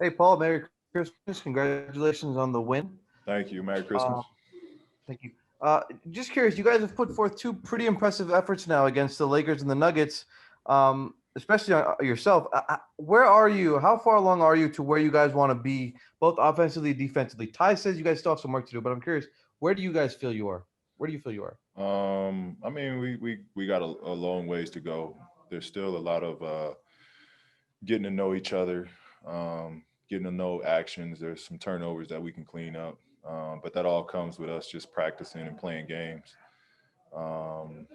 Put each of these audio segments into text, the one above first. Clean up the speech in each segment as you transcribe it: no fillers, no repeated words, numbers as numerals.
Hey, Paul, Merry Christmas. Congratulations on the win. Thank you. Merry Uh, Christmas. thank you. Just curious, you guys have put forth two pretty impressive efforts now against the Lakers and the Nuggets, especially yourself. Where are you? How far along are you to where you guys want to be, both offensively and defensively? Ty says you guys still have some work to do, but I'm curious, where do you guys feel you are? Where do you feel you are? I mean, we got a long ways to go. There's still a lot of getting to know each other, getting to know actions. There's some turnovers that we can clean up, but that all comes with us just practicing and playing games. Um,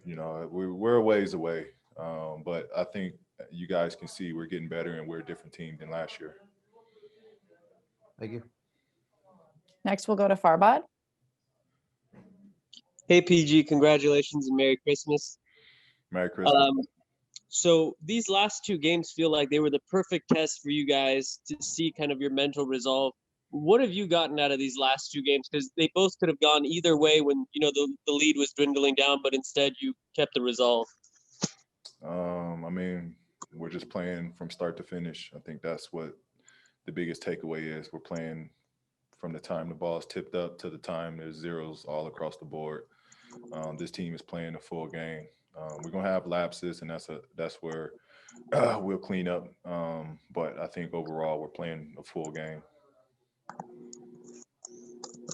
we're a ways away, but I think you guys can see we're getting better and we're a different team than last year. Thank you. Next, we'll go to Farbad. Hey, PG, congratulations and Merry Christmas. Merry Christmas. So these last two games feel like they were the perfect test for you guys to see kind of your mental resolve. What have you gotten out of these last two games? Because they both could have gone either way when, the lead was dwindling down, but instead you kept the resolve. I mean, we're just playing from start to finish. I think that's what the biggest takeaway is. We're playing from the time the ball is tipped up to the time there's zeros all across the board. This team is playing a full game. We're gonna have lapses, and that's where we'll clean up. But I think overall we're playing a full game.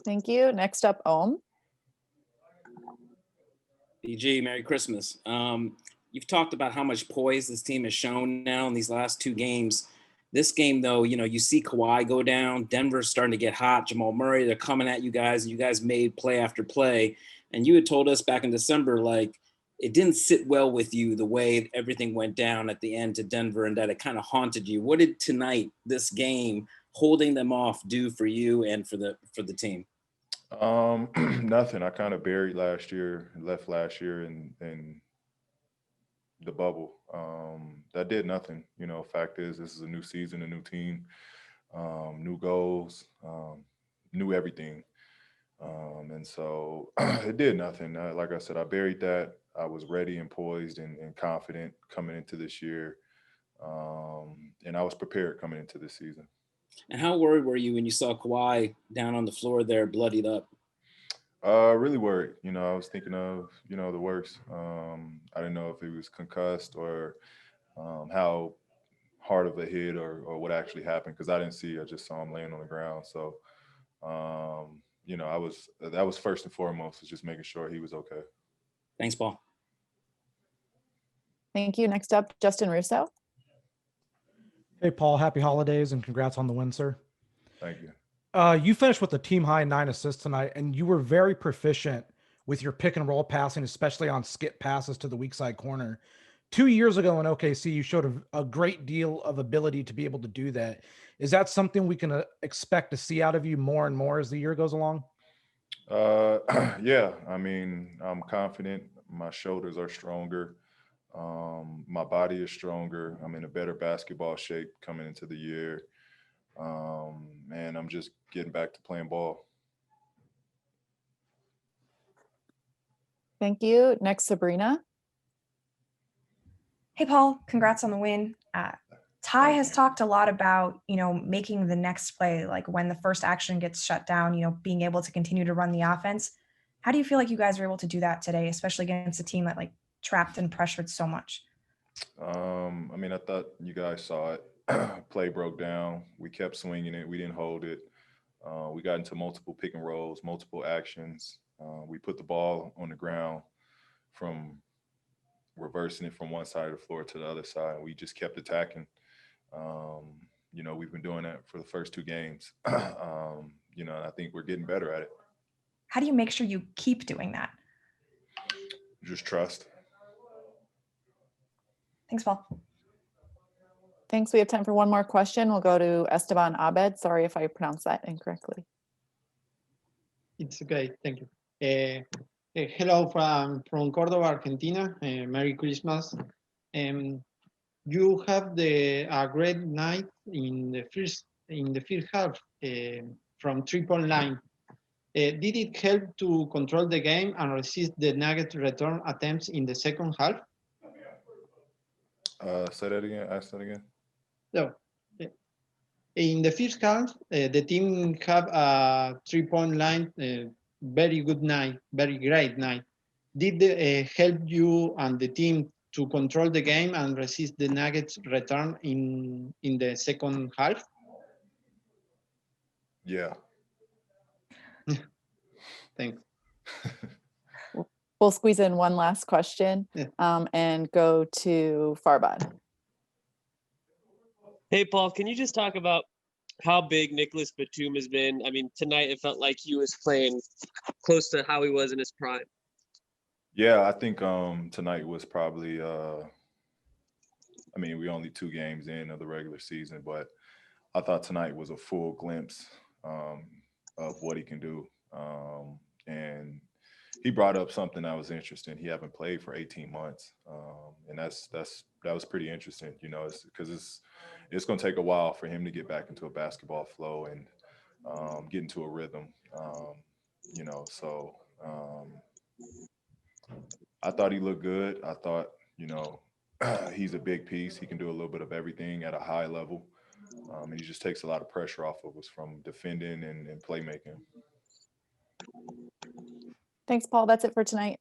Thank you. Next up, Ohm. PG, Merry Christmas. You've talked about how much poise this team has shown now in these last two games. This game, though, you see Kawhi go down. Denver's starting to get hot. Jamal Murray, they're coming at you guys, and you guys made play after play. And you had told us back in December, like, it didn't sit well with you the way everything went down at the end to Denver and that it kind of haunted you. What did tonight, this game, holding them off do for you and for the team? Nothing. I kind of buried last year, left last year in the bubble. That did nothing. Fact is, this is a new season, a new team, new goals, new everything. And so it did nothing. Like I said, I buried that. I was ready and poised and confident coming into this year. And I was prepared coming into this season. And how worried were you when you saw Kawhi down on the floor there, bloodied up? Really worried. I was thinking of, the worst. I didn't know if he was concussed or how hard of a hit or what actually happened because I didn't see. I just saw him laying on the ground. So, that was first and foremost, was just making sure he was okay. Thanks, Paul. Thank you. Next up, Justin Russo. Hey, Paul, happy holidays and congrats on the win, sir. Thank you. You finished with a team high 9 assists tonight, and you were very proficient with your pick and roll passing, especially on skip passes to the weak side corner. 2 years ago in OKC, you showed a great deal of ability to be able to do that. Is that something we can expect to see out of you more and more as the year goes along? Yeah. I mean, I'm confident. My shoulders are stronger. My body is stronger. I'm in a better basketball shape coming into the year. And I'm just getting back to playing ball. Thank you. Next, Sabrina. Hey, Paul, congrats on the win. Ty has talked a lot about, making the next play, like when the first action gets shut down, being able to continue to run the offense. How do you feel like you guys were able to do that today, especially against a team that trapped and pressured so much? I mean, I thought you guys saw it. Play broke down. We kept swinging it. We didn't hold it. We got into multiple pick and rolls, multiple actions. We put the ball on the ground from reversing it from one side of the floor to the other side. We just kept attacking. We've been doing that for the first two games. I think we're getting better at it. How do you make sure you keep doing that? Just trust. Thanks, Paul. Thanks. We have time for one more question. We'll go to Esteban Abed. Sorry if I pronounced that incorrectly. It's okay. Thank you. Hello from Córdoba, Argentina. Merry Christmas. You have a great night in the first half from 3-point line. Did it help to control the game and resist the Nuggets return attempts in the second half? Say that again. Ask that again. So, In the first half, the team have a 3-point line, very good night, very great night. Did help you and the team to control the game and resist the Nuggets' return in the second half? Yeah. Thanks. We'll squeeze in one last question Yeah. and go to Farbad. Hey, Paul, can you just talk about how big Nicholas Batum has been? I mean, tonight it felt like he was playing close to how he was in his prime. Yeah, I think tonight was probably I mean, we only 2 games in of the regular season, but I thought tonight was a full glimpse of what he can do. And he brought up something that was interesting. He haven't played for 18 months, and that was pretty interesting. You know, because it's going to take a while for him to get back into a basketball flow and get into a rhythm. You know, so I thought he looked good. I thought, you know, he's a big piece. He can do a little bit of everything at a high level. And he just takes a lot of pressure off of us from defending and playmaking. Thanks, Paul. That's it for tonight.